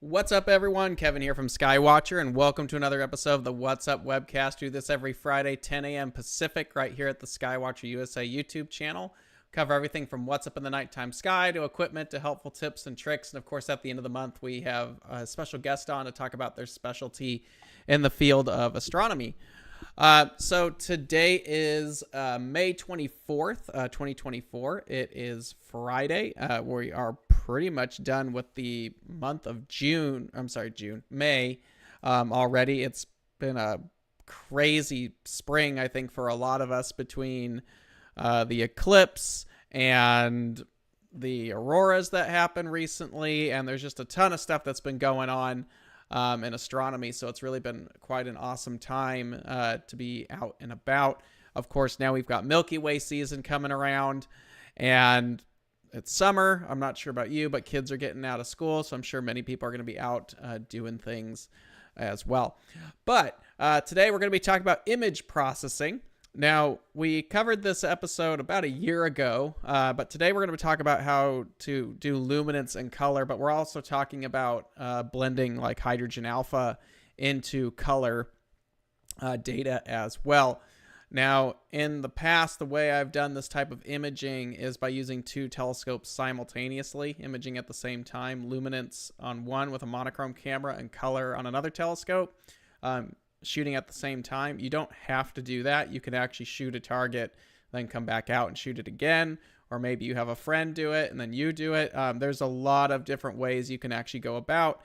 What's up, everyone? Kevin here from Skywatcher, and welcome to another episode of the What's Up Webcast. Do this every Friday, 10 a.m. Pacific, right here at the Skywatcher USA YouTube channel. Cover everything from what's up in the nighttime sky to equipment to helpful tips and tricks. And of course, at the end of the month, we have a special guest on to talk about their specialty in the field of astronomy. So today is May 24th, 2024. It is Friday. We are pretty much done with the month of May already. It's been a crazy spring, I think, for a lot of us between the eclipse and the auroras that happened recently. And there's just a ton of stuff that's been going on in astronomy. So it's really been quite an awesome time to be out and about. Of course, now we've got Milky Way season coming around, and it's summer. I'm not sure about you, but kids are getting out of school, so I'm sure many people are going to be out doing things as well. But today we're going to be talking about image processing. Now, we covered this episode about a year ago, but today we're going to talk about how to do luminance and color, but we're also talking about blending like hydrogen alpha into color data as well. Now, in the past, the way I've done this type of imaging is by using two telescopes simultaneously, imaging at the same time, luminance on one with a monochrome camera and color on another telescope. Shooting at the same time. You don't have to do that. You can actually shoot a target, then come back out and shoot it again, or maybe you have a friend do it and then you do it. There's a lot of different ways you can actually go about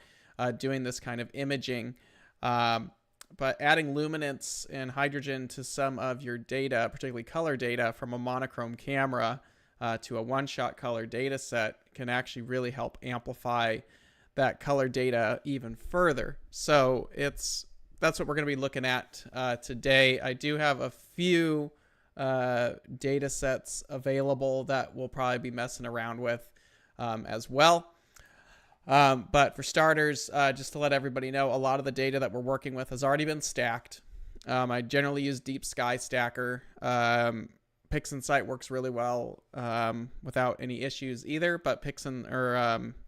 doing this kind of imaging. But adding luminance and hydrogen to some of your data, particularly color data from a monochrome camera to a one-shot color data set, can actually really help amplify that color data even further. So that's what we're going to be looking at today. I do have a few data sets available that we'll probably be messing around with as well. But for starters, just to let everybody know, a lot of the data that we're working with has already been stacked. I generally use Deep Sky Stacker. PixInsight works really well without any issues either, but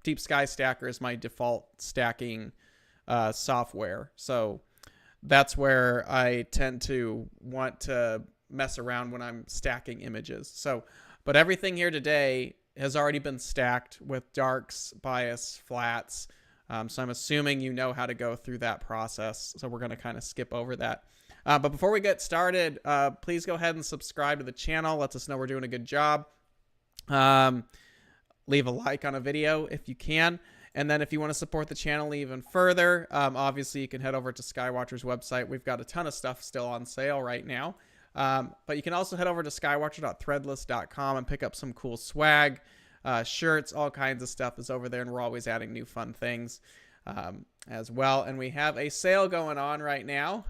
Deep Sky Stacker is my default stacking software. So that's where I tend to want to mess around when I'm stacking images. So, but everything here today has already been stacked with darks, bias, flats. So I'm assuming you know how to go through that process. So we're going to kind of skip over that. But before we get started, please go ahead and subscribe to the channel. Lets us know we're doing a good job. Leave a like on a video if you can. And then if you want to support the channel even further, obviously you can head over to Skywatcher's website. We've got a ton of stuff still on sale right now. But you can also head over to skywatcher.threadless.com and pick up some cool swag, shirts, all kinds of stuff is over there. And we're always adding new fun things as well. And we have a sale going on right now.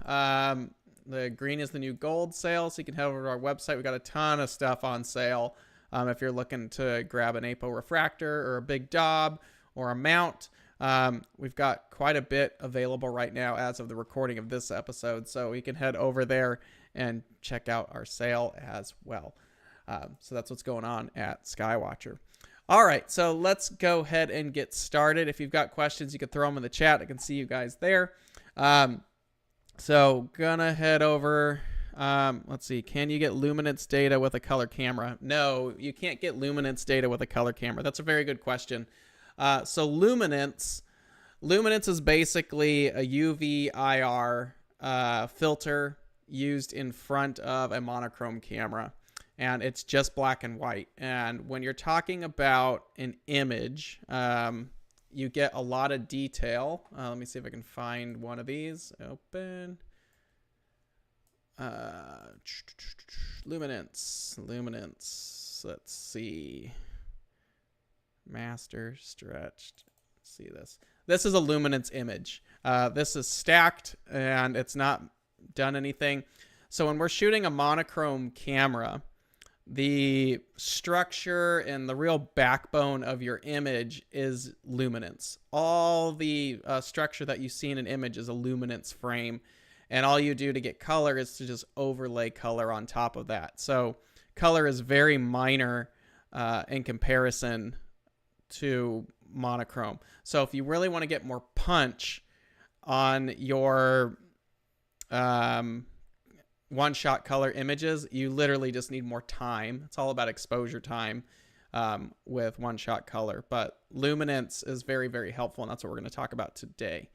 The green is the new gold sale. So you can head over to our website. We've got a ton of stuff on sale. If you're looking to grab an APO refractor or a big Dob or a mount, we've got quite a bit available right now as of the recording of this episode. So you can head over there and check out our sale as well. So that's what's going on at Skywatcher. All right, so let's go ahead and get started. If you've got questions, you can throw them in the chat. I can see you guys there. So gonna head over. Let's see. Can you get luminance data with a color camera? No, you can't get luminance data with a color camera. That's a very good question. So luminance is basically a UV IR filter used in front of a monochrome camera, and it's just black and white. And when you're talking about an image, you get a lot of detail. Let me see if I can find one of these. Open. Luminance. Let's see. Master stretched. Let's see this. This is a luminance image. This is stacked and it's not done anything. So when we're shooting a monochrome camera, the structure and the real backbone of your image is luminance. All the structure that you see in an image is a luminance frame. And all you do to get color is to just overlay color on top of that. So color is very minor in comparison to monochrome. So if you really want to get more punch on your one-shot color images, you literally just need more time. It's all about exposure time with one-shot color. But Luminance is very, very helpful, and that's what we're going to talk about today.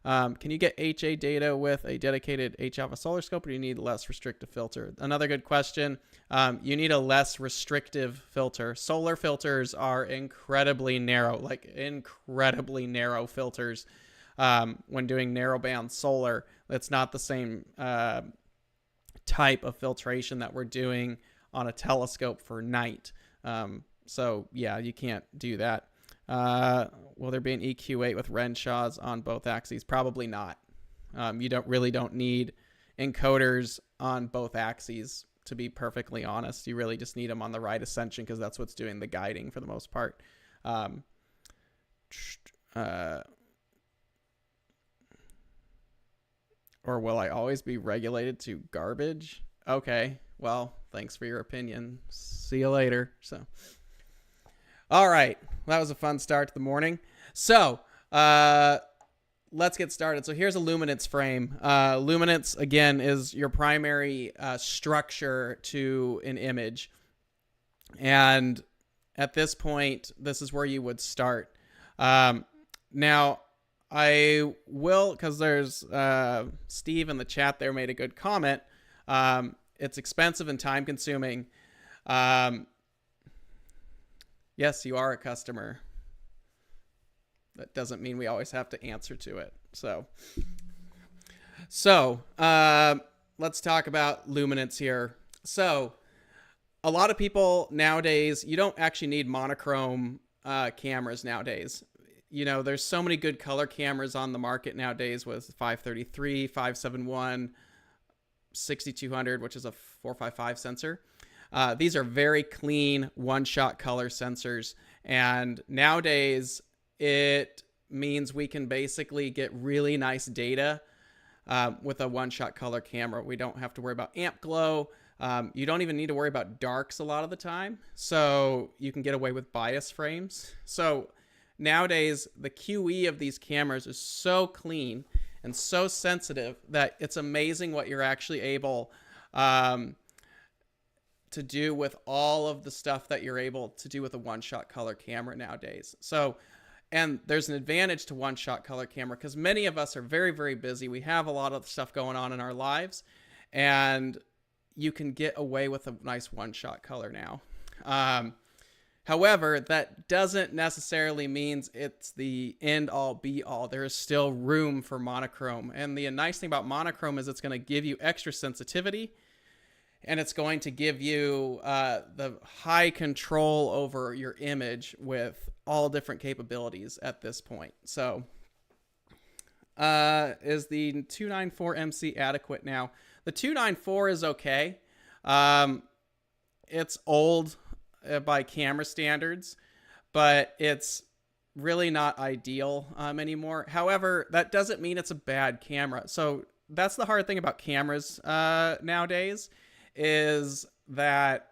Can you get HA data with a dedicated H-alpha solar scope, or do you need a less restrictive filter? Another good question. You need a less restrictive filter. Solar filters are incredibly narrow, like incredibly narrow filters. When doing narrowband solar, it's not the same type of filtration that we're doing on a telescope for night. So yeah, you can't do that. Will there be an EQ8 with Renshaws on both axes? Probably not. You don't need encoders on both axes, to be perfectly honest. You really just need them on the right ascension, because that's what's doing the guiding for the most part. Or will I always be regulated to garbage? Okay, well, thanks for your opinion. See you later. So, all right, that was a fun start to the morning. So, let's get started. So here's a Luminance frame. Luminance, again, is your primary structure to an image. And at this point, this is where you would start. Now, I will, because there's Steve in the chat there made a good comment. It's expensive and time consuming. Yes, you are a customer. That doesn't mean we always have to answer to it. So let's talk about Luminance here. So a lot of people nowadays, you don't actually need monochrome cameras nowadays. You know, there's so many good color cameras on the market nowadays with 533, 571, 6200, which is a 455 sensor. These are very clean one-shot color sensors. And nowadays, it means we can basically get really nice data with a one-shot color camera. We don't have to worry about amp glow. You don't even need to worry about darks a lot of the time. So you can get away with bias frames. So nowadays, the QE of these cameras is so clean and so sensitive that it's amazing what you're actually able to do with all of the stuff that you're able to do with a one-shot color camera nowadays. So, and there's an advantage to one-shot color camera because many of us are very, very busy. We have a lot of stuff going on in our lives, and you can get away with a nice one-shot color now. However, that doesn't necessarily mean it's the end-all, be-all. There is still room for monochrome. And the nice thing about monochrome is it's going to give you extra sensitivity, and it's going to give you the high control over your image with all different capabilities at this point. So is the 294MC adequate now? The 294 is okay. It's old by camera standards, but it's really not ideal anymore. However, that doesn't mean it's a bad camera. So that's the hard thing about cameras nowadays, is that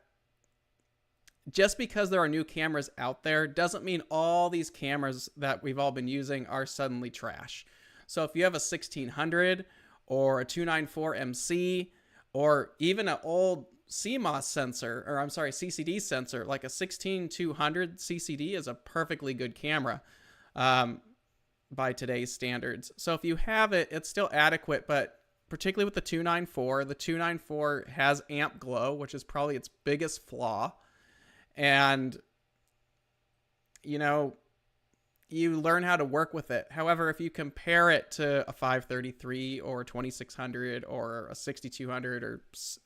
just because there are new cameras out there doesn't mean all these cameras that we've all been using are suddenly trash. So if you have a 1600 or a 294MC or even an old CMOS sensor, or I'm sorry, CCD sensor, like a 16200 CCD is a perfectly good camera by today's standards. So if you have it, it's still adequate, but particularly with the 294 has amp glow, which is probably its biggest flaw. And, you know, you learn how to work with it. However, if you compare it to a 533 or a 2600 or a 6200 or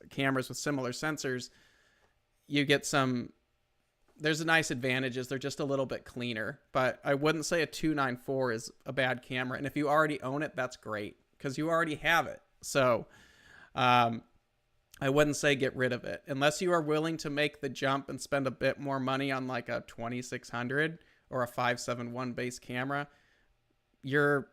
cameras with similar sensors, you get there's nice advantages. They're just a little bit cleaner, but I wouldn't say a 294 is a bad camera. And if you already own it, that's great because you already have it. So, I wouldn't say get rid of it unless you are willing to make the jump and spend a bit more money on like a 2600 or a 571 base camera. Your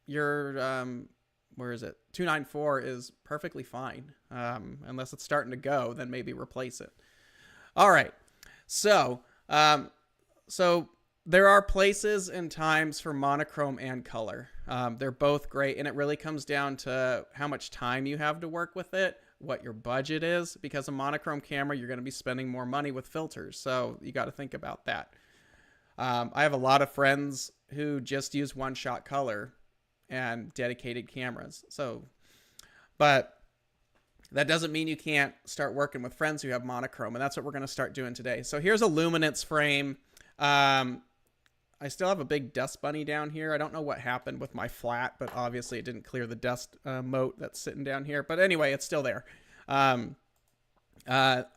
where is it? 294 is perfectly fine. Unless it's starting to go, then maybe replace it. All right. So There are places and times for monochrome and color. They're both great, and it really comes down to how much time you have to work with it, what your budget is, because a monochrome camera, you're going to be spending more money with filters, so you got to think about that. I have a lot of friends who just use one-shot color and dedicated cameras. But that doesn't mean you can't start working with friends who have monochrome, and that's what we're going to start doing today. So here's a Luminance frame. I still have a big dust bunny down here. I don't know what happened with my flat, but obviously it didn't clear the dust moat that's sitting down here. But anyway, it's still there. I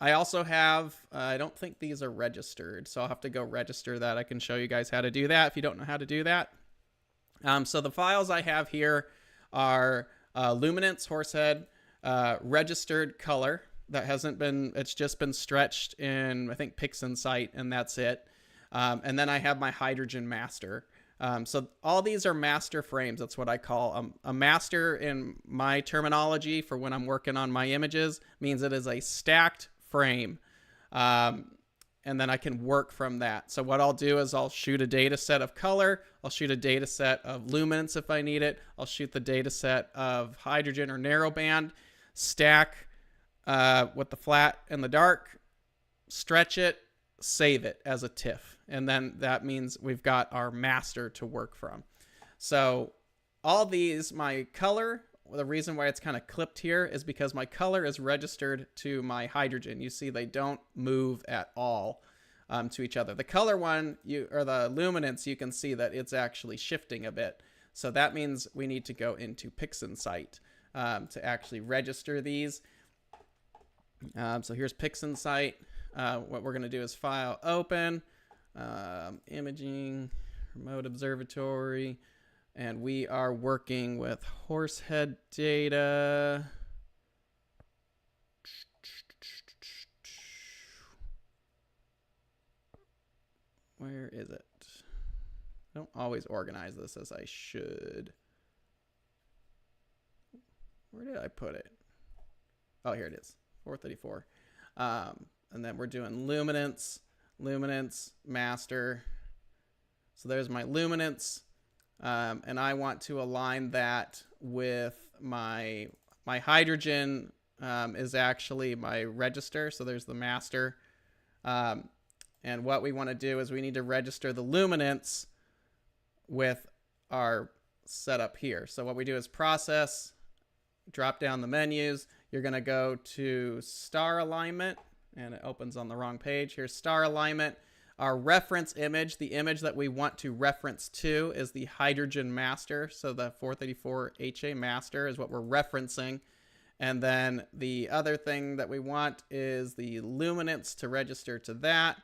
also have, I don't think these are registered, so I'll have to go register that. I can show you guys how to do that if you don't know how to do that. So the files I have here are Luminance Horsehead registered color that hasn't been, it's just been stretched in, I think, PixInsight, and that's it. And then I have my hydrogen master. So all these are master frames. That's what I call a master in my terminology for when I'm working on my images means it is a stacked frame. And then I can work from that. So what I'll do is I'll shoot a data set of color. I'll shoot a data set of luminance if I need it. I'll shoot the data set of hydrogen or narrowband, stack with the flat and the dark, stretch it, save it as a TIFF. And then that means we've got our master to work from. So all these, my color, the reason why it's kind of clipped here is because my color is registered to my hydrogen. You see they don't move at all to each other. The color one, or the luminance, you can see that it's actually shifting a bit. So that means we need to go into PixInsight to actually register these. So here's PixInsight. What we're going to do is file open, imaging, remote observatory, and we are working with horsehead data. Where is it? I don't always organize this as I should. Where did I put it? Oh, here it is, 434. And then we're doing luminance, master. So there's my luminance. And I want to align that with my hydrogen is actually my register. So there's the master. And what we want to do is we need to register the luminance with our setup here. So what we do is process, drop down the menus. You're going to go to star alignment, and it opens on the wrong page. Here's star alignment. Our reference image, the image that we want to reference to, is the hydrogen master. So the 434 HA master is what we're referencing. And then the other thing that we want is the luminance to register to that.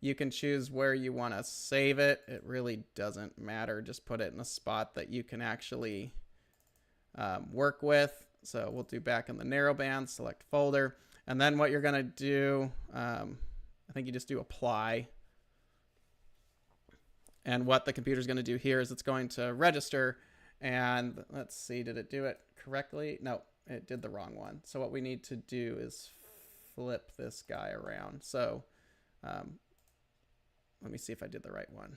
You can choose where you want to save it. It really doesn't matter. Just put it in a spot that you can actually work with. So we'll do back in the narrowband, select folder. And then what you're going to do, I think you just do apply. And what the computer's going to do here is it's going to register. And let's see, did it do it correctly? No, it did the wrong one. So what we need to do is flip this guy around. So let me see if I did the right one.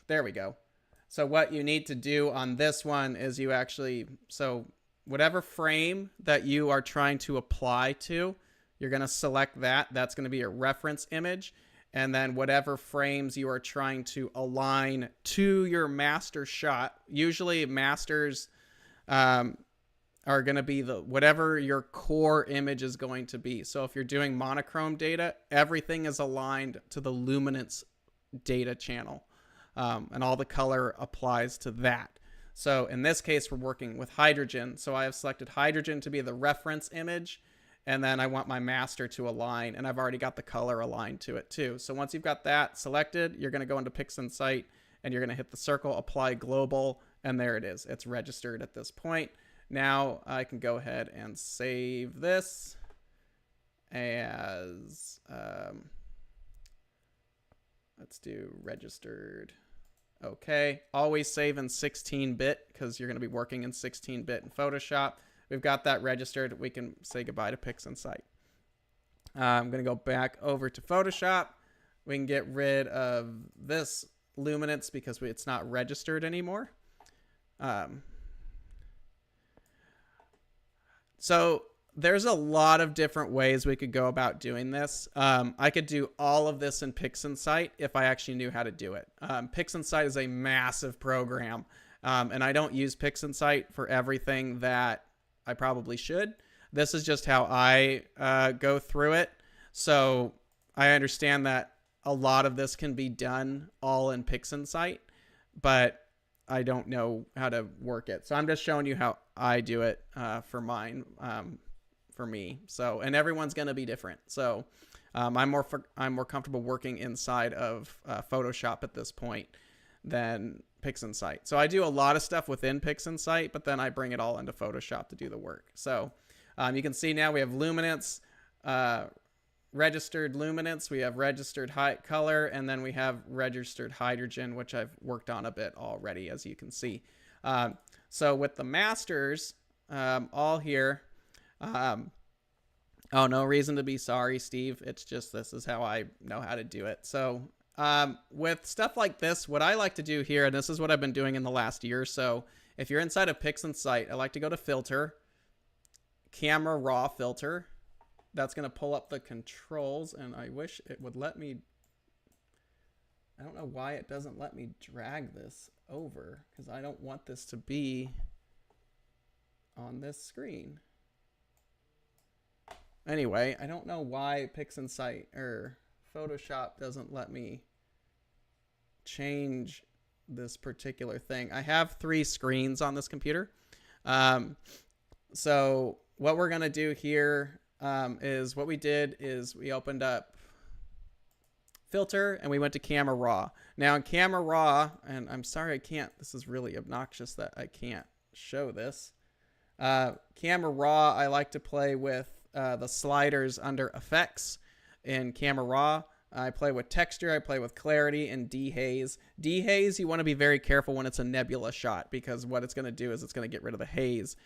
There we go. So what you need to do on this one is you actually, so whatever frame that you are trying to apply to, you're going to select that. That's going to be your reference image. And then whatever frames you are trying to align to your master shot, usually masters are going to be whatever your core image is going to be. So if you're doing monochrome data, everything is aligned to the luminance data channel. And all the color applies to that. So in this case, we're working with hydrogen. So I have selected hydrogen to be the reference image. And then I want my master to align, and I've already got the color aligned to it too. So once you've got that selected, you're going to go into PixInsight, and you're going to hit the circle, apply global, and there it is. It's registered at this point. Now I can go ahead and save this as, let's do registered. Okay, always save in 16-bit because you're going to be working in 16-bit in Photoshop. We've got that registered. We can say goodbye to PixInsight. I'm going to go back over to Photoshop. We can get rid of this luminance because it's not registered anymore. So there's a lot of different ways we could go about doing this. I could do all of this in PixInsight if I actually knew how to do it. PixInsight is a massive program, and I don't use PixInsight for everything that I probably should. This is just how I go through it. So I understand that a lot of this can be done all in PixInsight, but I don't know how to work it. So I'm just showing you how I do it for mine, for me. So, and everyone's going to be different. So I'm more comfortable working inside of Photoshop at this point than PixInsight. So I do a lot of stuff within PixInsight, but then I bring it all into Photoshop to do the work. So you can see now we have luminance, registered luminance, we have registered color, and then we have registered hydrogen, which I've worked on a bit already, as you can see. So with the masters, all here, oh, no reason to be sorry, Steve. It's just, this is how I know how to do it. So with stuff like this, what I like to do here, and this is what I've been doing in the last year or so, if you're inside of PixInsight, I like to go to filter, camera raw filter. That's going to pull up the controls, and I wish it would let me, I don't know why it doesn't let me drag this over, because I don't want this to be on this screen. Anyway, I don't know why PixInsight or Photoshop doesn't let me change this particular thing. I have 3 screens on this computer. So what we're going to do here is what we did is we opened up filter and we went to camera raw. Now in camera raw, and I'm sorry I can't, this is really obnoxious that I can't show this. Camera raw, I like to play with the sliders under effects in camera raw. I play with texture, I play with clarity, and dehaze. Dehaze, you want to be very careful when it's a nebula shot, because what it's going to do is it's going to get rid of the haze.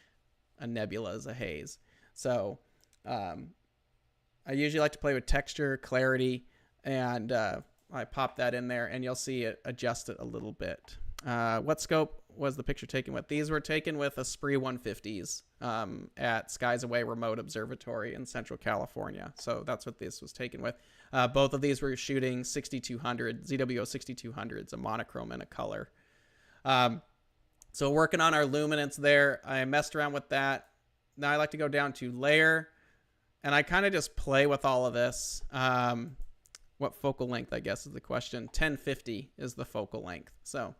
A nebula is a haze. So I usually like to play with texture, clarity, and I pop that in there, and you'll see it adjust it a little bit. What scope was the picture taken with? These were taken with a Spree 150s at Skies Away Remote Observatory in Central California. So that's what this was taken with. Both of these were shooting 6200, ZWO 6200s, a monochrome and a color. So working on our luminance there, I messed around with that. Now I like to go down to layer, and I kind of just play with all of this. What focal length, I guess, is the question. 1050 is the focal length. So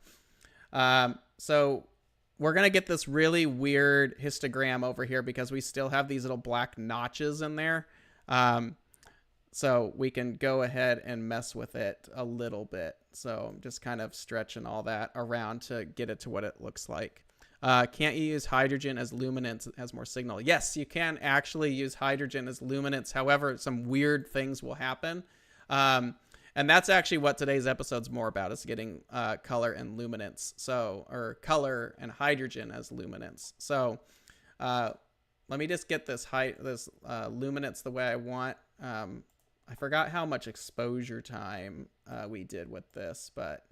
we're going to get this really weird histogram over here because we still have these little black notches in there. So we can go ahead and mess with it a little bit. So I'm just kind of stretching all that around to get it to what it looks like. Can't you use hydrogen as luminance? It has more signal. Yes, you can actually use hydrogen as luminance. However, some weird things will happen. And that's actually what today's episode's more about, is getting color and luminance. So, or color and hydrogen as luminance. So let me just get this luminance the way I want. I forgot how much exposure time we did with this, but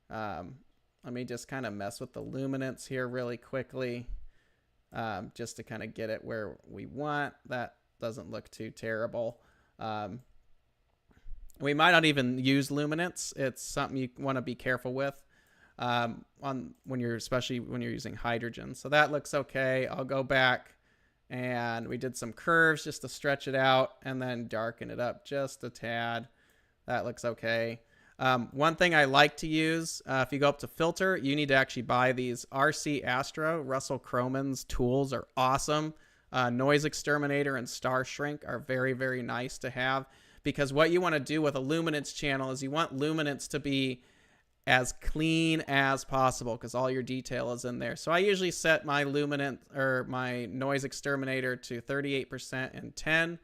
let me just kind of mess with the luminance here really quickly, just to kind of get it where we want. That doesn't look too terrible. We might not even use luminance. It's something you want to be careful with especially when you're using hydrogen. So that looks okay. I'll go back, and we did some curves just to stretch it out and then darken it up just a tad. That looks okay. One thing I like to use, if you go up to filter, you need to actually buy these RC Astro. Russell Croman's tools are awesome. Noise Exterminator and Star Shrink are very, very nice to have, because what you want to do with a luminance channel is you want luminance to be as clean as possible, because all your detail is in there. So I usually set my luminance or my Noise Exterminator to 38% and 10.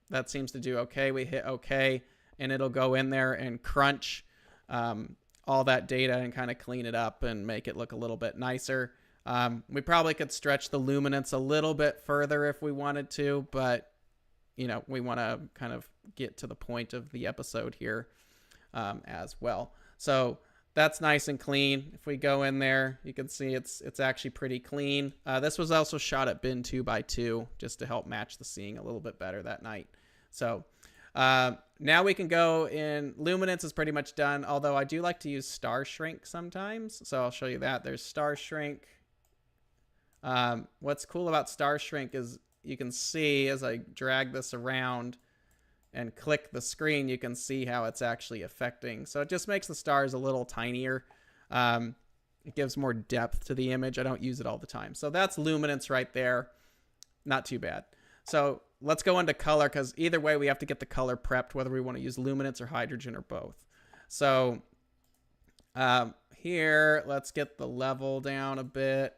That seems to do okay. We hit okay, and it'll go in there and crunch all that data and kind of clean it up and make it look a little bit nicer. We probably could stretch the luminance a little bit further if we wanted to, but we want to kind of get to the point of the episode here as well. So that's nice and clean. If we go in there, you can see it's actually pretty clean. This was also shot at bin 2x2 just to help match the seeing a little bit better that night. So now we can go in. Luminance is pretty much done, although I do like to use star shrink sometimes. So I'll show you that. There's star shrink. What's cool about star shrink is you can see as I drag this around and click the screen, you can see how it's actually affecting. So it just makes the stars a little tinier. It gives more depth to the image. I don't use it all the time. So that's luminance right there. Not too bad. So let's go into color, because either way we have to get the color prepped, whether we want to use luminance or hydrogen or both. So here, let's get the level down a bit.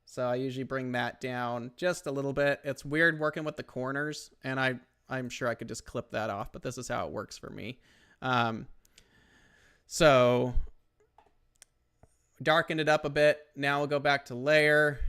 So I usually bring that down just a little bit. It's weird working with the corners, and I'm sure I could just clip that off, but this is how it works for me. So darken it up a bit. Now we'll go back to layer.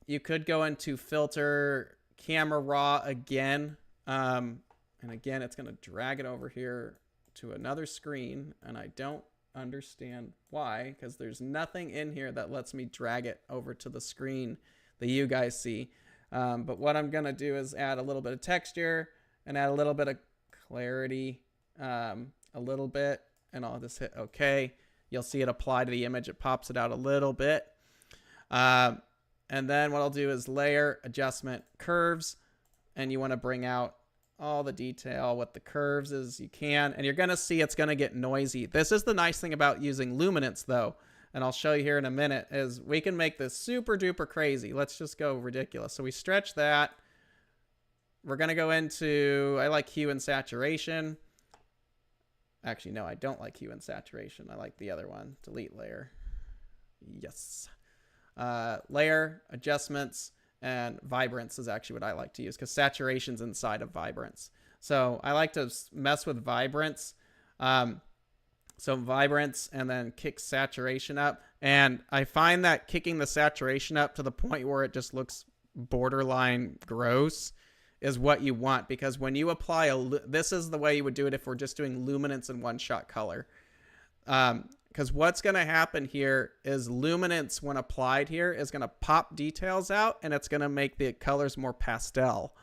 You could go into filter camera raw again. And again, it's going to drag it over here to another screen, and I don't understand why, because there's nothing in here that lets me drag it over to the screen that you guys see. But what I'm going to do is add a little bit of texture and add a little bit of clarity, a little bit, and I'll just hit OK. You'll see it apply to the image. It pops it out a little bit. And then what I'll do is layer, adjustment, curves, and you want to bring out all the detail with the curves as you can, and you're going to see it's going to get noisy. This is the nice thing about using luminance, though, and I'll show you here in a minute, is we can make this super duper crazy. Let's just go ridiculous. So we stretch that. We're going to go into, I like hue and saturation. Actually, no, I don't like hue and saturation. I like the other one. Delete layer. Yes. Layer, adjustments, and vibrance is actually what I like to use, because saturation's inside of vibrance. So I like to mess with vibrance. So vibrance, and then kick saturation up. And I find that kicking the saturation up to the point where it just looks borderline gross is what you want, because when you apply this is the way you would do it if we're just doing luminance and one-shot color. Because what's going to happen here is luminance, when applied here, is going to pop details out, and it's going to make the colors more pastel.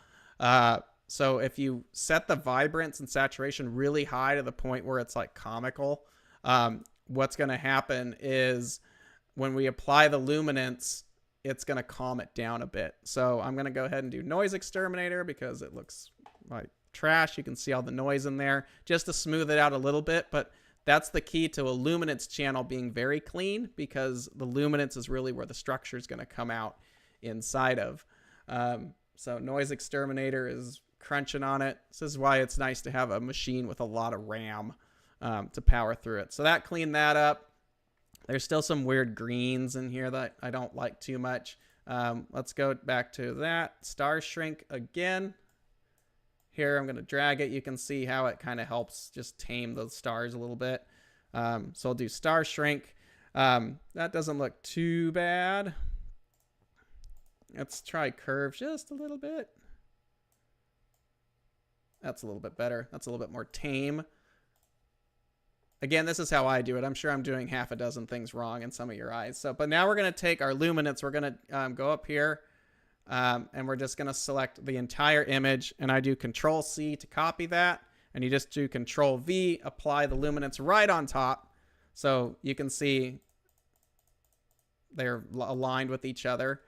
So if you set the vibrance and saturation really high to the point where it's like comical, what's going to happen is when we apply the luminance, it's going to calm it down a bit. So I'm going to go ahead and do noise exterminator, because it looks like trash. You can see all the noise in there, just to smooth it out a little bit. But that's the key to a luminance channel being very clean, because the luminance is really where the structure is going to come out inside of. So noise exterminator is crunching on it. This is why it's nice to have a machine with a lot of RAM to power through it. So that cleaned that up. There's still some weird greens in here that I don't like too much. Let's go back to that. Star shrink again. Here, I'm going to drag it. You can see how it kind of helps just tame those stars a little bit. So I'll do star shrink. That doesn't look too bad. Let's try curve just a little bit. That's a little bit better. That's a little bit more tame. Again, this is how I do it. I'm sure I'm doing half a dozen things wrong in some of your eyes. So, but now we're going to take our luminance. We're going to go up here. And we're just going to select the entire image, and I do Control C to copy that, and you just do Control V, apply the luminance right on top, so you can see they're aligned with each other.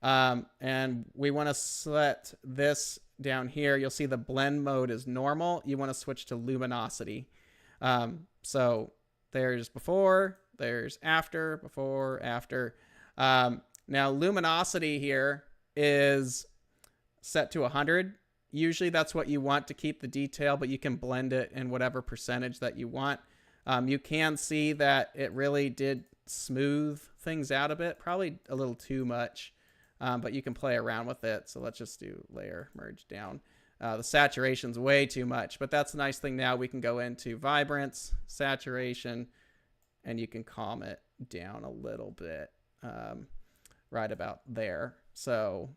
And we want to set this down here. You'll see the blend mode is normal. You want to switch to luminosity. So there's before, there's after, before, after. Now luminosity here is set to 100. Usually that's what you want to keep the detail, but you can blend it in whatever percentage that you want. You can see that it really did smooth things out a bit, probably a little too much, but you can play around with it. So let's just do layer merge down. The saturation's way too much, but that's the nice thing. Now we can go into vibrance, saturation, and you can calm it down a little bit, right about there. So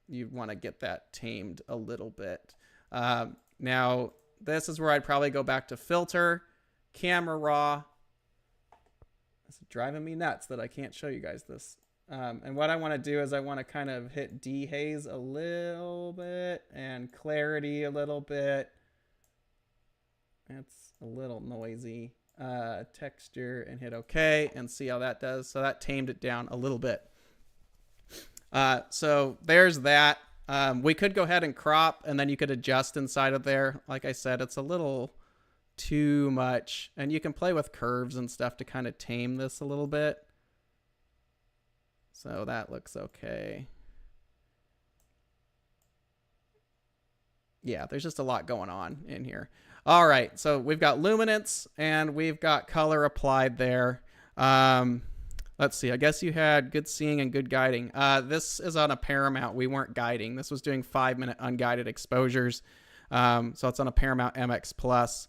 you want to get that tamed a little bit. Now, this is where I'd probably go back to filter, camera raw. It's driving me nuts that I can't show you guys this. And what I want to do is I want to kind of hit dehaze a little bit and clarity a little bit. That's a little noisy. Texture and hit OK and see how that does. So that tamed it down a little bit. So there's that. We could go ahead and crop, and then you could adjust inside of there. Like I said, it's a little too much, and you can play with curves and stuff to kind of tame this a little bit. So that looks okay. Yeah, there's just a lot going on in here. All right, so we've got luminance and we've got color applied there. Let's see, I guess you had good seeing and good guiding. This is on a Paramount. We weren't guiding. This was doing 5-minute unguided exposures. So it's on a Paramount MX Plus.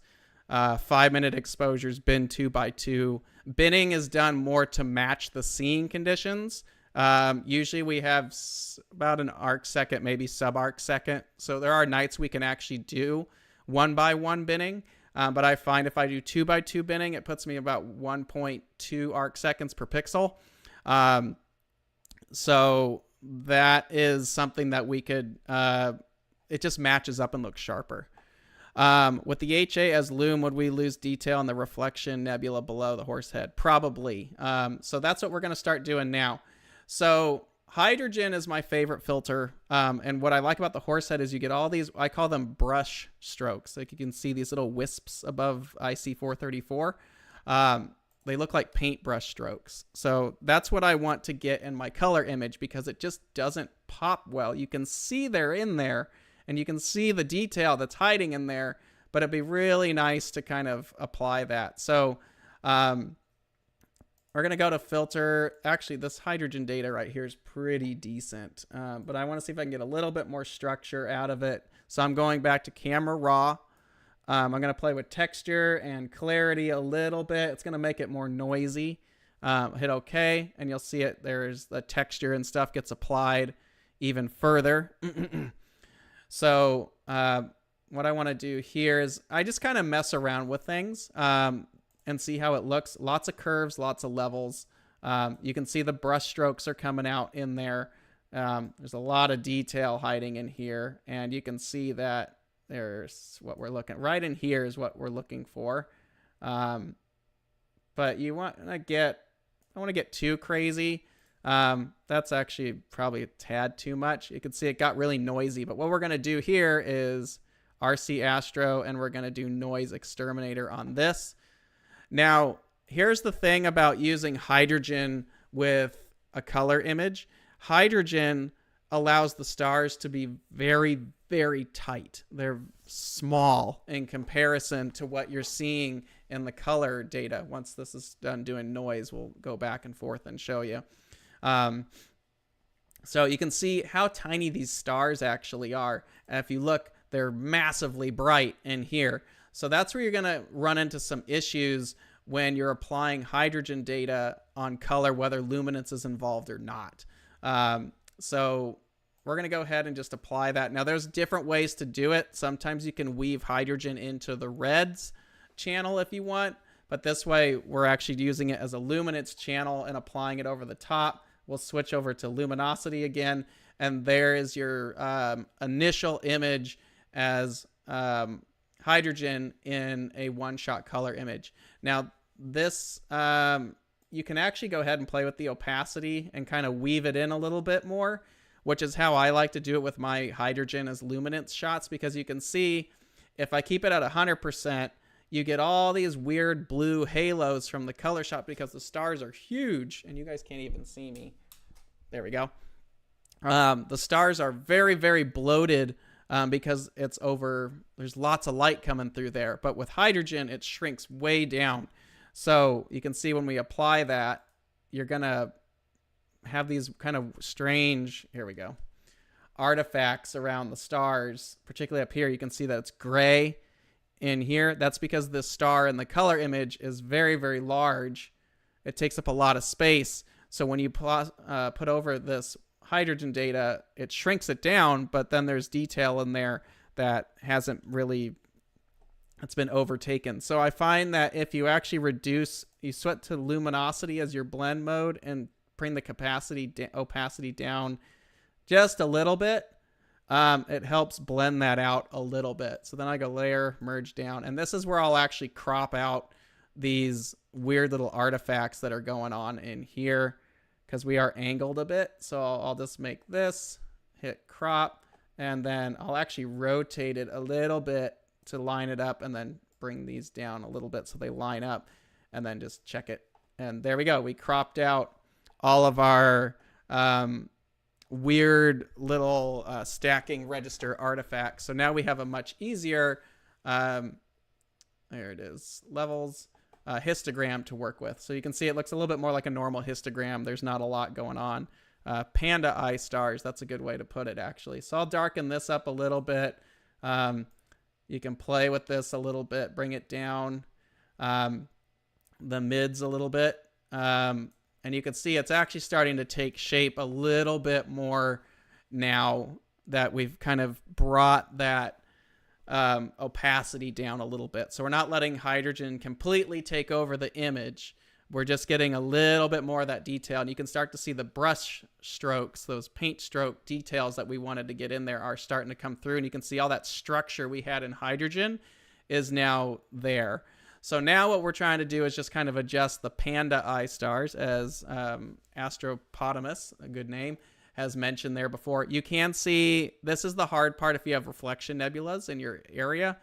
5-minute exposures, bin 2x2. Binning is done more to match the scene conditions. Usually we have about an arc second, maybe sub arc second. So there are nights we can actually do 1x1 binning. But I find if I do 2x2 binning, it puts me about 1.2 arc seconds per pixel. So that is something that we could, it just matches up and looks sharper. With the HA as loom, would we lose detail in the reflection nebula below the horse head? Probably. So that's what we're going to start doing now. So hydrogen is my favorite filter. And what I like about the horse head is you get all these, I call them brush strokes. Like you can see these little wisps above IC434. They look like paintbrush strokes. So that's what I want to get in my color image because it just doesn't pop well. You can see they're in there and you can see the detail that's hiding in there, but it'd be really nice to kind of apply that. So, we're going to go to filter. Actually, this hydrogen data right here is pretty decent, but I want to see if I can get a little bit more structure out of it. So I'm going back to camera raw. I'm going to play with texture and clarity a little bit. It's going to make it more noisy. Hit OK, and you'll see it. There's the texture and stuff gets applied even further. So what I want to do here is I just kind of mess around with things. And see how it looks. Lots of curves, lots of levels. You can see the brush strokes are coming out in there. There's a lot of detail hiding in here. And you can see that there's what we're looking right in here is what we're looking for. But you want to get, I want to get too crazy. That's actually probably a tad too much. You can see it got really noisy. But what we're going to do here is RC Astro, and we're going to do Noise Exterminator on this. Now, here's the thing about using hydrogen with a color image. Hydrogen allows the stars to be very, very tight. They're small in comparison to what you're seeing in the color data. Once this is done doing noise, we'll go back and forth and show you. So you can see how tiny these stars actually are. And if you look, they're massively bright in here. So that's where you're going to run into some issues when you're applying hydrogen data on color, whether luminance is involved or not. So we're going to go ahead and just apply that. Now, there's different ways to do it. Sometimes you can weave hydrogen into the reds channel if you want. But this way, we're actually using it as a luminance channel and applying it over the top. We'll switch over to luminosity again. And there is your initial image as hydrogen in a one-shot color image. Now, this, you can actually go ahead and play with the opacity and kind of weave it in a little bit more, which is how I like to do it with my hydrogen as luminance shots, because you can see if I keep it at 100%, you get all these weird blue halos from the color shot because the stars are huge, and you guys can't even see me. There we go. The stars are very, very bloated because it's over, there's lots of light coming through there. But with hydrogen, it shrinks way down. So you can see when we apply that, you're going to have these kind of strange, here we go, artifacts around the stars, particularly up here. You can see that it's gray in here. That's because this star in the color image is very, very large. It takes up a lot of space. So when you put over this hydrogen data, it shrinks it down, but then there's detail in there that hasn't really, it's been overtaken. So I find that if you actually you set to luminosity as your blend mode and bring the opacity down just a little bit, it helps blend that out a little bit. So then I go layer, merge down, and this is where I'll actually crop out these weird little artifacts that are going on in here because we are angled a bit. So I'll just make this, hit crop, and then I'll actually rotate it a little bit to line it up, and then bring these down a little bit so they line up, and then just check it. And there we go. We cropped out all of our weird little stacking register artifacts. So now we have a much easier, there it is, levels, histogram to work with. So you can see it looks a little bit more like a normal histogram. There's not a lot going on. Panda eye stars, that's a good way to put it, actually. So I'll darken this up a little bit. You can play with this a little bit, bring it down, the mids a little bit. And you can see it's actually starting to take shape a little bit more now that we've kind of brought that opacity down a little bit. So we're not letting hydrogen completely take over the image. We're just getting a little bit more of that detail. And you can start to see the brush strokes, those paint stroke details that we wanted to get in there are starting to come through. And you can see all that structure we had in hydrogen is now there. So now what we're trying to do is just kind of adjust the panda eye stars, as Astropotamus, a good name, has mentioned there before. You can see, this is the hard part if you have reflection nebulas in your area,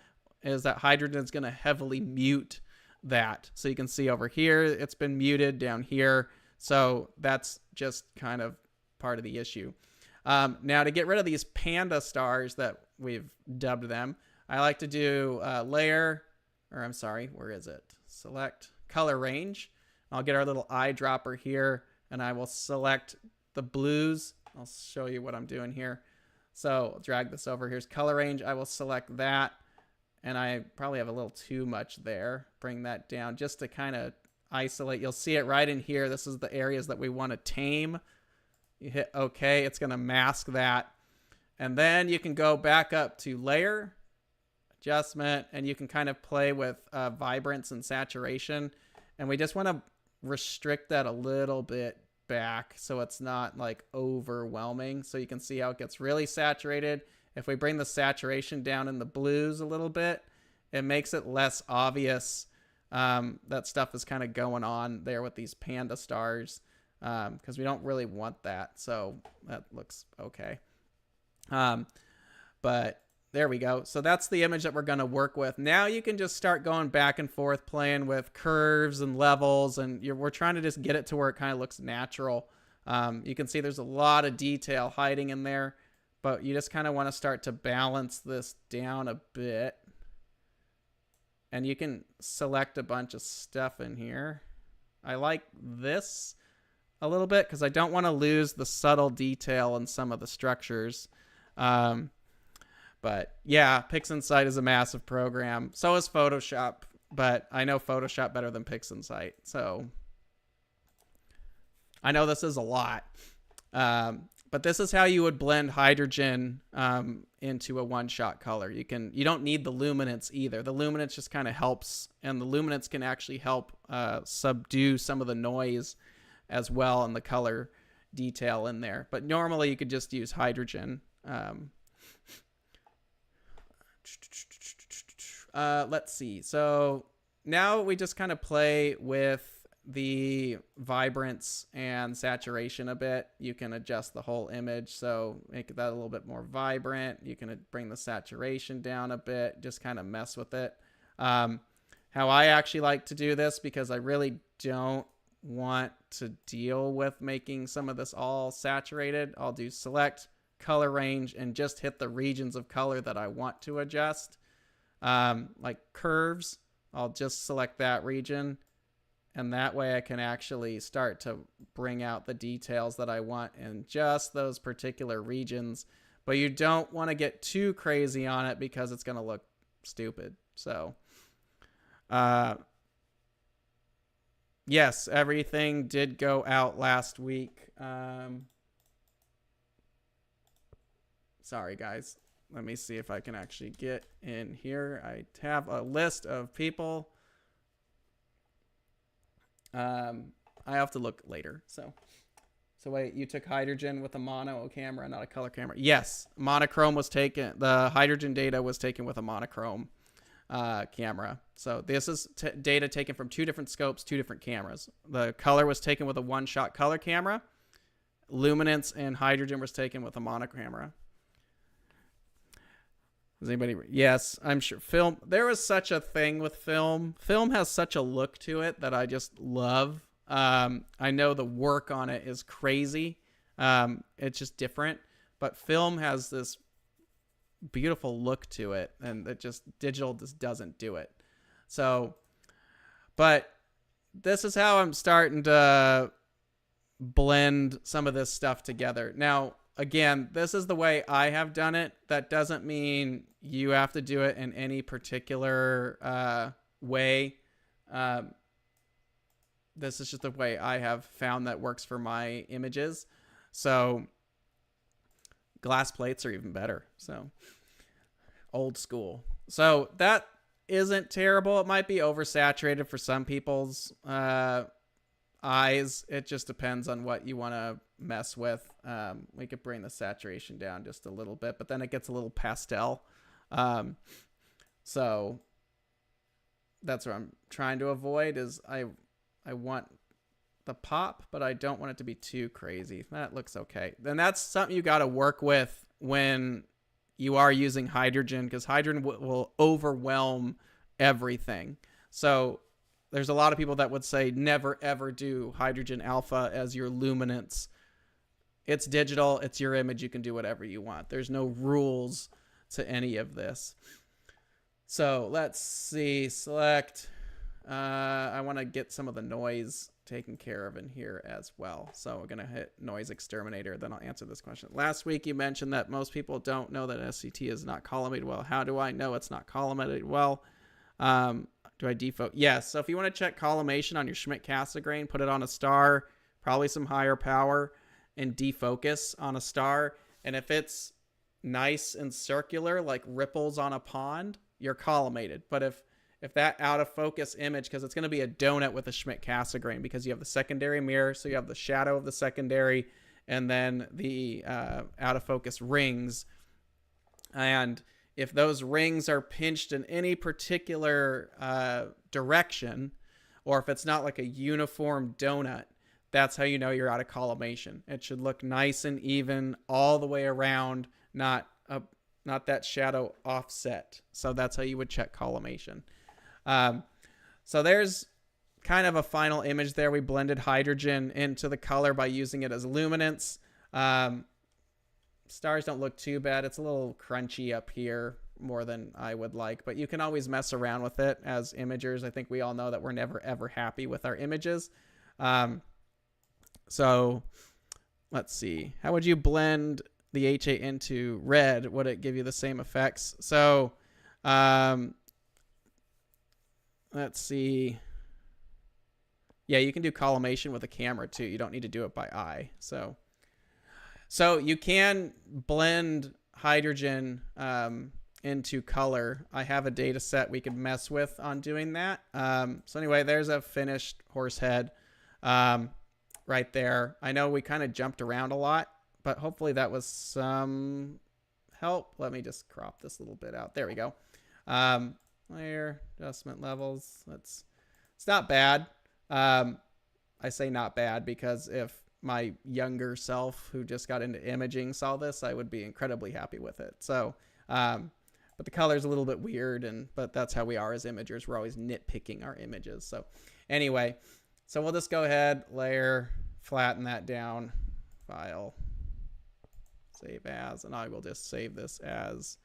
is that hydrogen is going to heavily mute that. So you can see over here, it's been muted down here. So that's just kind of part of the issue. Now to get rid of these panda stars that we've dubbed them, I like to do layer, or I'm sorry, where is it? Select color range. I'll get our little eyedropper here, and I will select the blues. I'll show you what I'm doing here. So I'll drag this over. Here's color range. I will select that, and I probably have a little too much there. Bring that down just to kind of isolate. You'll see it right in here. This is the areas that we want to tame. You hit OK. It's going to mask that. And then you can go back up to layer, adjustment, and you can kind of play with vibrance and saturation. And we just want to restrict that a little bit back so it's not like overwhelming. So you can see how it gets really saturated. If we bring the saturation down in the blues a little bit, it makes it less obvious that stuff is kind of going on there with these panda stars, because we don't really want that. So that looks okay. But there we go. So that's the image that we're going to work with. Now you can just start going back and forth, playing with curves and levels, and we're trying to just get it to where it kind of looks natural. You can see there's a lot of detail hiding in there, but you just kind of want to start to balance this down a bit. And you can select a bunch of stuff in here. I like this a little bit because I don't want to lose the subtle detail in some of the structures. But yeah, PixInsight is a massive program. So is Photoshop, but I know Photoshop better than PixInsight. So I know this is a lot. But this is how you would blend hydrogen into a one-shot color. You don't need the luminance either. The luminance just kind of helps, and the luminance can actually help subdue some of the noise as well in the color detail in there. But normally you could just use hydrogen. Let's see. So now we just kind of play with the vibrance and saturation a bit. You can adjust the whole image, so make that a little bit more vibrant. You can bring the saturation down a bit, just kind of mess with it. How I actually like to do this, because I really don't want to deal with making some of this all saturated, I'll do select color range and just hit the regions of color that I want to adjust. Like curves, I'll just select that region, and that way I can actually start to bring out the details that I want in just those particular regions. But you don't want to get too crazy on it because it's going to look stupid. So yeah, Yes, everything did go out last week. Sorry, guys. Let me see if I can actually get in here. I have a list of people. I have to look later. So wait, you took hydrogen with a mono camera, not a color camera. Yes, monochrome was taken. The hydrogen data was taken with a monochrome camera. So this is data taken from 2 different scopes, 2 different cameras. The color was taken with a 1-shot color camera. Luminance and hydrogen was taken with a mono camera. Does anybody? Yes, I'm sure. Film. There was such a thing with film. Film has such a look to it that I just love. I know the work on it is crazy. It's just different. But film has this beautiful look to it, and it just digital just doesn't do it. So, but this is how I'm starting to blend some of this stuff together. Now, again, this is the way I have done it. That doesn't mean you have to do it in any particular way. This is just the way I have found that works for my images. So glass plates are even better. So old school. So that isn't terrible. It might be oversaturated for some people's eyes. It just depends on what you want to mess with. We could bring the saturation down just a little bit, but then it gets a little pastel. So that's what I'm trying to avoid is I want the pop, but I don't want it to be too crazy. That looks okay. Then that's something you got to work with when you are using hydrogen, because hydrogen will overwhelm everything. So there's a lot of people that would say never ever do hydrogen alpha as your luminance. It's digital. It's your image. You can do whatever you want. There's no rules to any of this. So let's see. Select. I want to get some of the noise taken care of in here as well. So we're going to hit noise exterminator. Then I'll answer this question. Last week you mentioned that most people don't know that SCT is not collimated well. How do I know it's not collimated well? Do I defocus? Yes. So if you want to check collimation on your Schmidt-Cassegrain, put it on a star, probably some higher power, and defocus on a star. And if it's nice and circular, like ripples on a pond, you're collimated. But if that out of focus image, because it's going to be a donut with a Schmidt-Cassegrain, because you have the secondary mirror, so you have the shadow of the secondary, and then the out of focus rings. And if those rings are pinched in any particular direction, or if it's not like a uniform donut, that's how you know you're out of collimation. It should look nice and even all the way around, not that shadow offset. So that's how you would check collimation. So there's kind of a final image there. We blended hydrogen into the color by using it as luminance. Stars don't look too bad. It's a little crunchy up here more than I would like, but you can always mess around with it as imagers. I think we all know that we're never ever happy with our images. So let's see. How would you blend the HA into red? Would it give you the same effects? So let's see. Yeah, you can do collimation with a camera too. You don't need to do it by eye. So you can blend hydrogen into color. I have a data set we could mess with on doing that. So anyway, there's a finished horse head right there. I know we kind of jumped around a lot, but hopefully that was some help. Let me just crop this little bit out. There we go. Layer, adjustment levels. It's not bad. I say not bad because if my younger self who just got into imaging saw this, I would be incredibly happy with it. So, but the color's a little bit weird, but that's how we are as imagers. We're always nitpicking our images. So anyway, so we'll just go ahead, layer, flatten that down, file, save as, and I will just save this as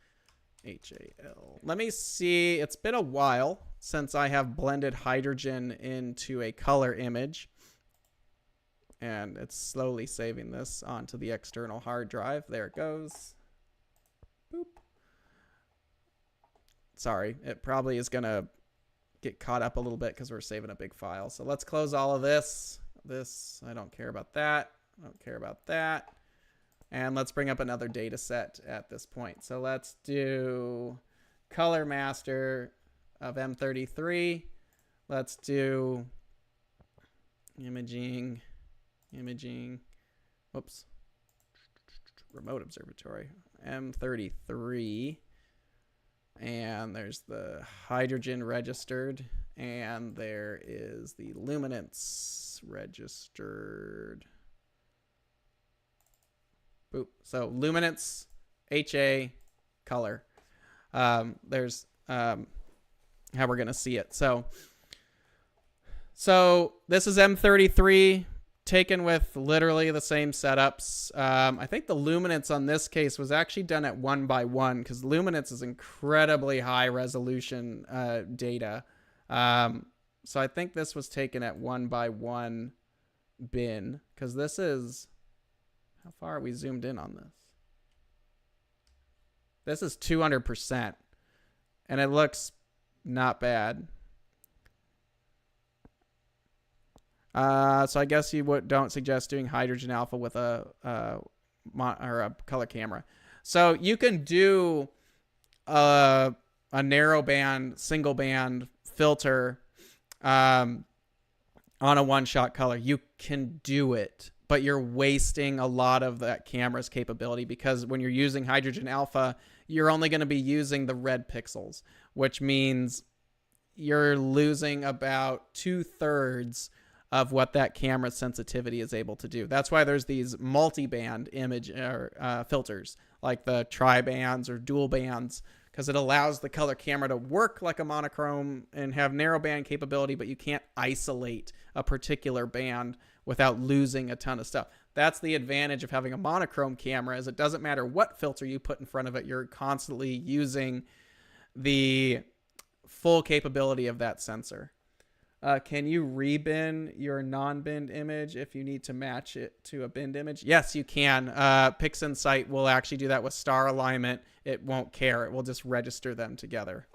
HAL. Let me see. It's been a while since I have blended hydrogen into a color image. And it's slowly saving this onto the external hard drive. There it goes. Boop. Sorry, it probably is going to get caught up a little bit because we're saving a big file. So let's close all of this. I don't care about that. I don't care about that. And let's bring up another data set at this point. So let's do color master of M33. Let's do imaging, whoops, remote observatory, M33. And there's the hydrogen registered, and there is the luminance registered. Boop. So luminance, HA, color. There's how we're going to see it. So this is M33 taken with literally the same setups. I think the luminance on this case was actually done at 1:1 because luminance is incredibly high resolution data. So I think this was taken at 1:1 bin because this is, how far are we zoomed in on this? This is 200% and it looks not bad. So I guess you don't suggest doing hydrogen alpha with a color camera. So you can do a narrow band, single band filter on a one-shot color. You can do it, but you're wasting a lot of that camera's capability because when you're using hydrogen alpha, you're only going to be using the red pixels, which means you're losing about 2/3 of what that camera sensitivity is able to do. That's why there's these multi-band image filters like the tri-bands or dual bands, because it allows the color camera to work like a monochrome and have narrow band capability, but you can't isolate a particular band without losing a ton of stuff. That's the advantage of having a monochrome camera, is it doesn't matter what filter you put in front of it, you're constantly using the full capability of that sensor. Can you rebin your non-binned image if you need to match it to a binned image? Yes, you can. PixInsight will actually do that with star alignment. It won't care. It will just register them together.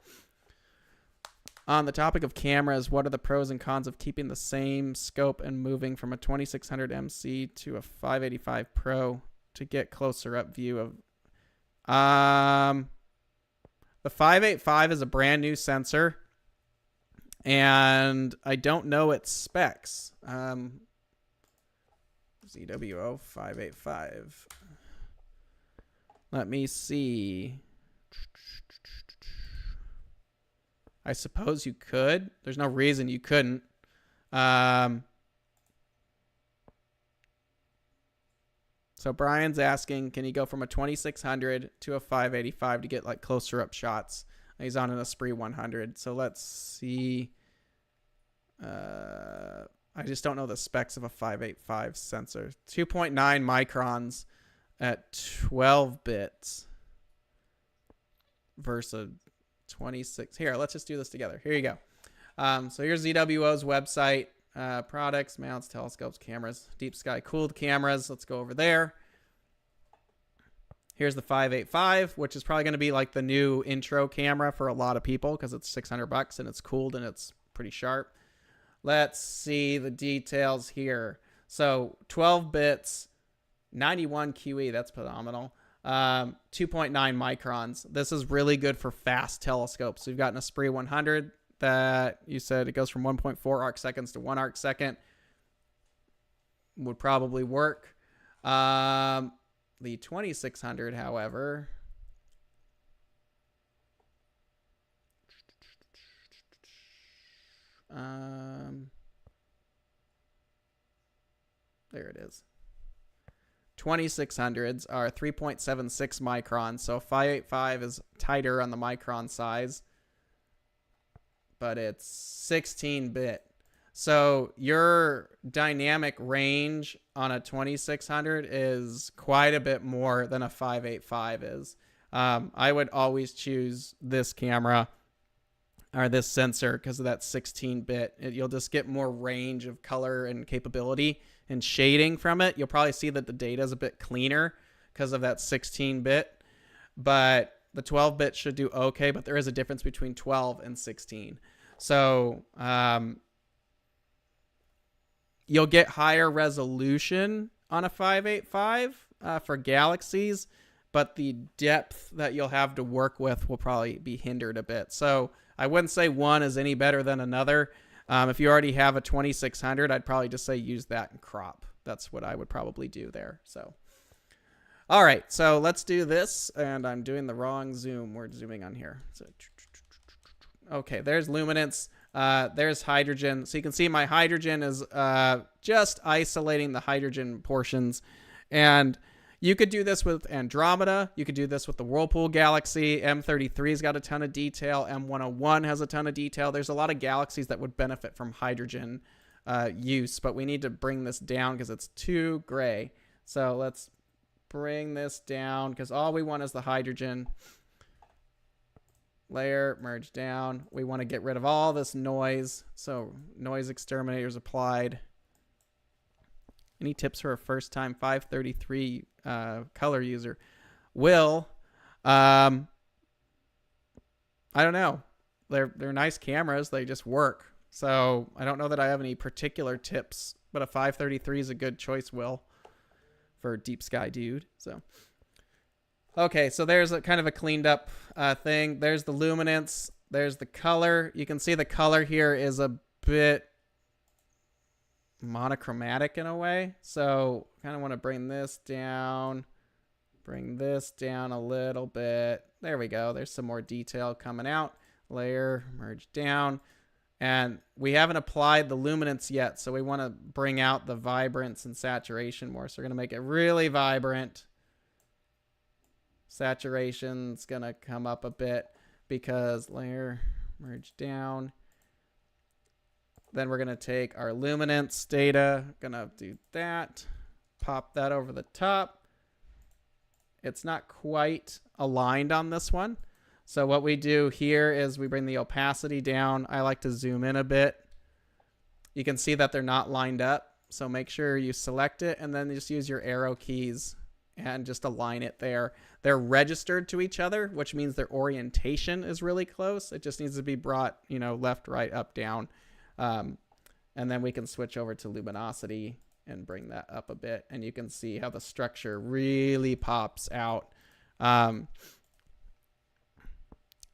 On the topic of cameras, what are the pros and cons of keeping the same scope and moving from a 2600 MC to a 585 Pro to get closer up view of... The 585 is a brand new sensor. And I don't know its specs. ZWO 585. Let me see. I suppose you could. There's no reason you couldn't. So Brian's asking, can you go from a 2600 to a 585 to get like closer up shots? He's on an Esprit 100. So let's see. I just don't know the specs of a 585 sensor. 2.9 microns at 12 bits versus 26. Here, let's just do this together. Here you go. So here's ZWO's website. Products, mounts, telescopes, cameras, deep sky cooled cameras. Let's go over there. Here's the 585, which is probably going to be like the new intro camera for a lot of people because it's $600 and it's cooled and it's pretty sharp. Let's see the details here. So 12 bits, 91 QE, that's phenomenal. 2.9 microns. This is really good for fast telescopes. We've got an Esprit 100 that you said it goes from 1.4 arc seconds to 1 arc second. Would probably work. The 2600, however, there it is. 2600s are 3.76 microns, so 585 is tighter on the micron size, but it's 16-bit. So your dynamic range on a 2600 is quite a bit more than a 585 is. I would always choose this camera or this sensor because of that 16-bit. You'll just get more range of color and capability and shading from it. You'll probably see that the data is a bit cleaner because of that 16-bit, but the 12-bit should do okay, but there is a difference between 12 and 16. So you'll get higher resolution on a 585 for galaxies, but the depth that you'll have to work with will probably be hindered a bit. So I wouldn't say one is any better than another. If you already have a 2600, I'd probably just say use that and crop. That's what I would probably do there. So, all right, so let's do this. And I'm doing the wrong zoom. We're zooming on here. So, okay, there's luminance. There's hydrogen. So you can see my hydrogen is just isolating the hydrogen portions. And you could do this with Andromeda. You could do this with the Whirlpool Galaxy. M33's got a ton of detail. M101 has a ton of detail. There's a lot of galaxies that would benefit from hydrogen use, but we need to bring this down because it's too gray. So let's bring this down because all we want is the hydrogen. Layer, merge down. We want to get rid of all this noise. So noise exterminators applied. Any tips for a first time 533 color user? Will, I don't know. They're nice cameras. They just work. So I don't know that I have any particular tips, but a 533 is a good choice, Will, for Deep Sky Dude. So, okay, so there's a kind of a cleaned up thing. There's the luminance. There's the color. You can see the color here is a bit monochromatic in a way. So kind of want to bring this down a little bit. There we go. There's some more detail coming out. Layer, merge down. And we haven't applied the luminance yet, so we want to bring out the vibrance and saturation more. So we're going to make it really vibrant. Saturation's going to come up a bit because layer, merge down. Then we're going to take our luminance data, going to do that, pop that over the top. It's not quite aligned on this one. So what we do here is we bring the opacity down. I like to zoom in a bit. You can see that they're not lined up. So make sure you select it and then just use your arrow keys and just align it there. They're registered to each other, which means their orientation is really close. It just needs to be brought, you know, left, right, up, down. And then we can switch over to luminosity and bring that up a bit. And you can see how the structure really pops out.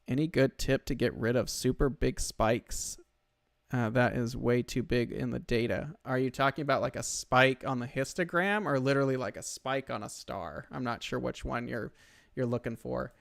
Any good tip to get rid of super big spikes? That is way too big in the data. Are you talking about like a spike on the histogram or literally like a spike on a star? I'm not sure which one you're looking for.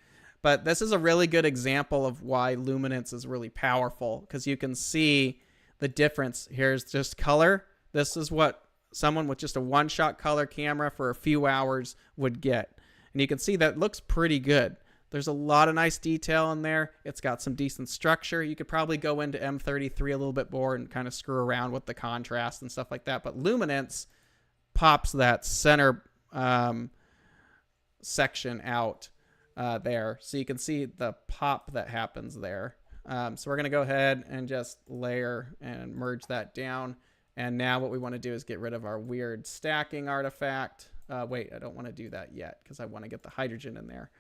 But this is a really good example of why luminance is really powerful because you can see the difference. Here's just color. This is what someone with just a one-shot color camera for a few hours would get. And you can see that looks pretty good. There's a lot of nice detail in there. It's got some decent structure. You could probably go into M33 a little bit more and kind of screw around with the contrast and stuff like that. But luminance pops that center section out there. So you can see the pop that happens there. So we're going to go ahead and just layer and merge that down. And now what we want to do is get rid of our weird stacking artifact. Wait, I don't want to do that yet because I want to get the hydrogen in there.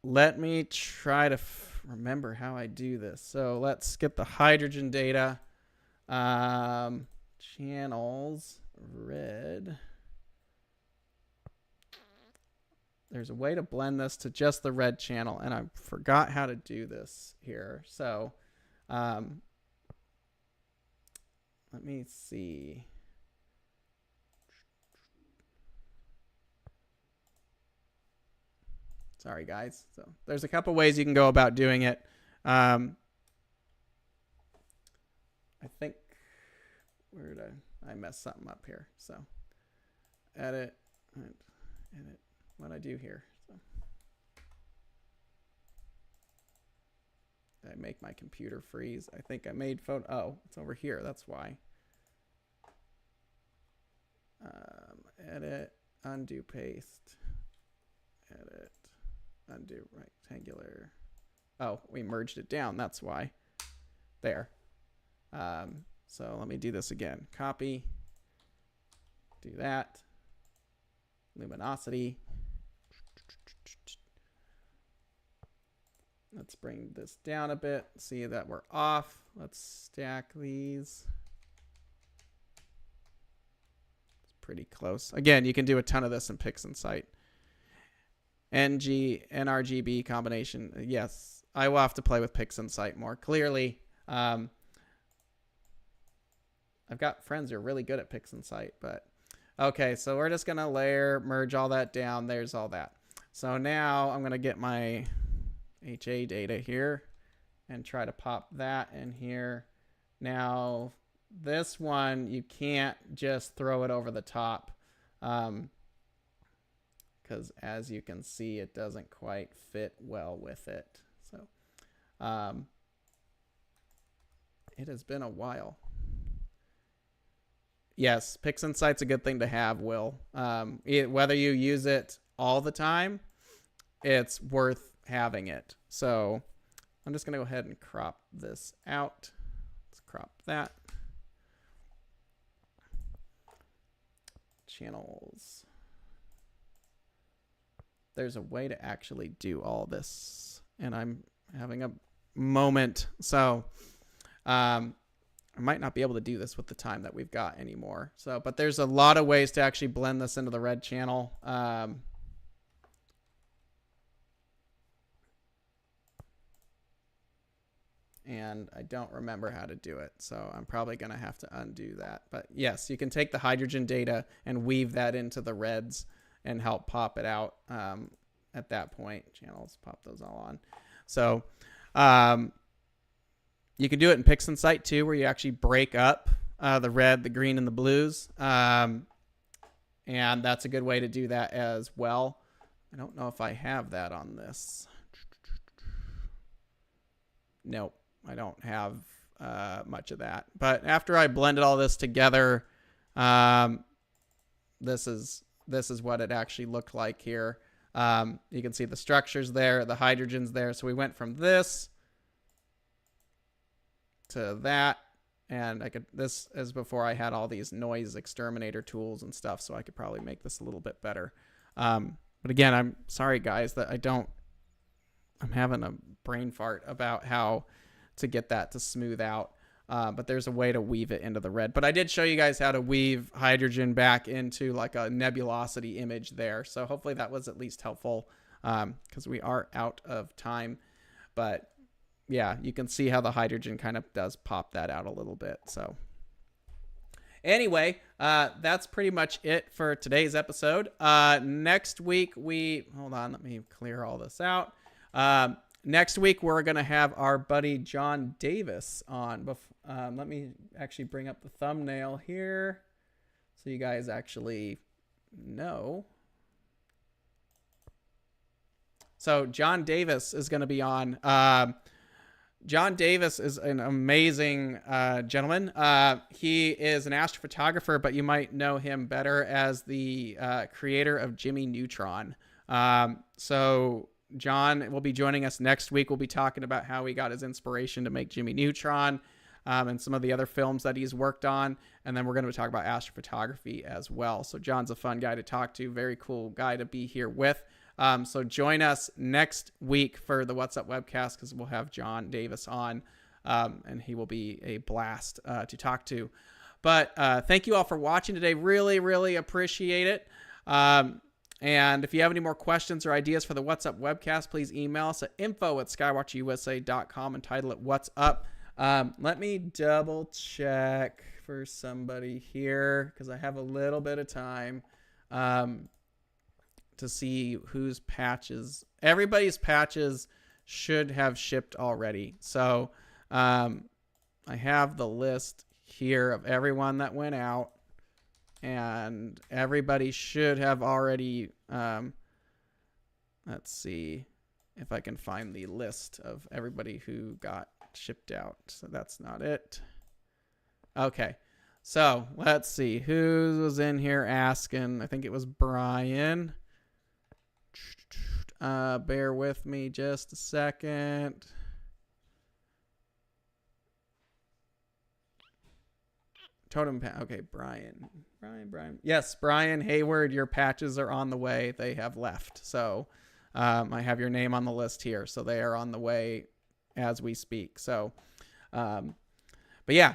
Let me try to remember how I do this. So let's get the hydrogen data. Channels, red. There's a way to blend this to just the red channel, and I forgot how to do this here. So let me see. Sorry, guys. So there's a couple ways you can go about doing it. I think, where did I messed something up here. So edit, edit. What did I do here? So, did I make my computer freeze? I think I made photo. Oh, it's over here. That's why. Edit, undo, paste, edit. Undo rectangular. Oh, we merged it down. That's why. There. So let me do this again. Copy. Do that. Luminosity. Let's bring this down a bit. See that we're off. Let's stack these. It's pretty close. Again, you can do a ton of this in PixInsight. NRGB combination. Yes, I will have to play with PixInsight more. Clearly, I've got friends who are really good at PixInsight, but okay, so we're just going to layer, merge all that down. There's all that. So now I'm going to get my HA data here and try to pop that in here. Now, this one, you can't just throw it over the top because as you can see, it doesn't quite fit well with it. So it has been a while. Yes, PixInsight's a good thing to have, Will. Whether you use it all the time, it's worth having it. So I'm just going to go ahead and crop this out. Let's crop that. Channels. There's a way to actually do all this, and I'm having a moment. So I might not be able to do this with the time that we've got anymore. So, but there's a lot of ways to actually blend this into the red channel. And I don't remember how to do it, so I'm probably going to have to undo that. But yes, you can take the hydrogen data and weave that into the reds and help pop it out at that point. Channels, pop those all on. So you can do it in PixInsight too, where you actually break up the red, the green, and the blues. And that's a good way to do that as well. I don't know if I have that on this. Nope. I don't have much of that. But after I blended all this together, this is what it actually looked like here. You can see the structures there, the hydrogens there. So we went from this to that, and this is before I had all these noise exterminator tools and stuff, so I could probably make this a little bit better. But again, I'm sorry guys that I'm having a brain fart about how to get that to smooth out. But there's a way to weave it into the red. But I did show you guys how to weave hydrogen back into like a nebulosity image there. So hopefully that was at least helpful because we are out of time. But yeah, you can see how the hydrogen kind of does pop that out a little bit. So anyway, that's pretty much it for today's episode. Next week, hold on, let me clear all this out. Next week, we're going to have our buddy John Davis on. Let me actually bring up the thumbnail here so you guys actually know. So John Davis is going to be on. John Davis is an amazing gentleman. He is an astrophotographer, but you might know him better as the creator of Jimmy Neutron. So John will be joining us next week. We'll be talking about how he got his inspiration to make Jimmy Neutron and some of the other films that he's worked on. And then we're going to talk about astrophotography as well. So John's a fun guy to talk to. Very cool guy to be here with. So join us next week for the What's Up Webcast because we'll have John Davis on and he will be a blast to talk to. But thank you all for watching today. Really, really appreciate it. And if you have any more questions or ideas for the What's Up Webcast, please email us at info@skywatcherusa.com and title it What's Up. Let me double check for somebody here because I have a little bit of time to see whose patches. Everybody's patches should have shipped already. So I have the list here of everyone that went out. And everybody should have already, let's see if I can find the list of everybody who got shipped out. So that's not it. Okay, so let's see who was in here asking. I think it was Brian. Bear with me just a second. Totem patch. Okay, Brian. Yes, Brian Hayward, your patches are on the way. They have left. So I have your name on the list here, so they are on the way as we speak. So, but yeah.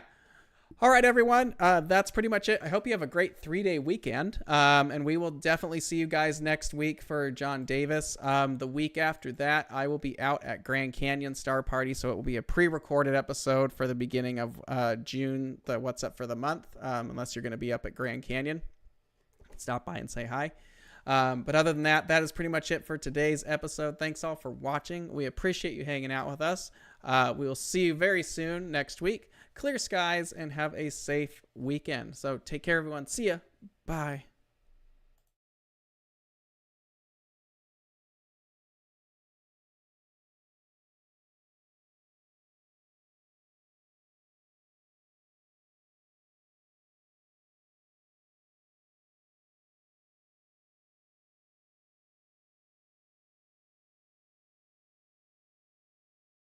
All right, everyone. That's pretty much it. I hope you have a great 3-day weekend. And we will definitely see you guys next week for John Davis. The week after that, I will be out at Grand Canyon Star Party. So it will be a pre-recorded episode for the beginning of June, the What's Up for the month, unless you're going to be up at Grand Canyon. Stop by and say hi. But other than that, that is pretty much it for today's episode. Thanks all for watching. We appreciate you hanging out with us. We will see you very soon next week. Clear skies and have a safe weekend. So take care, everyone. See ya. Bye.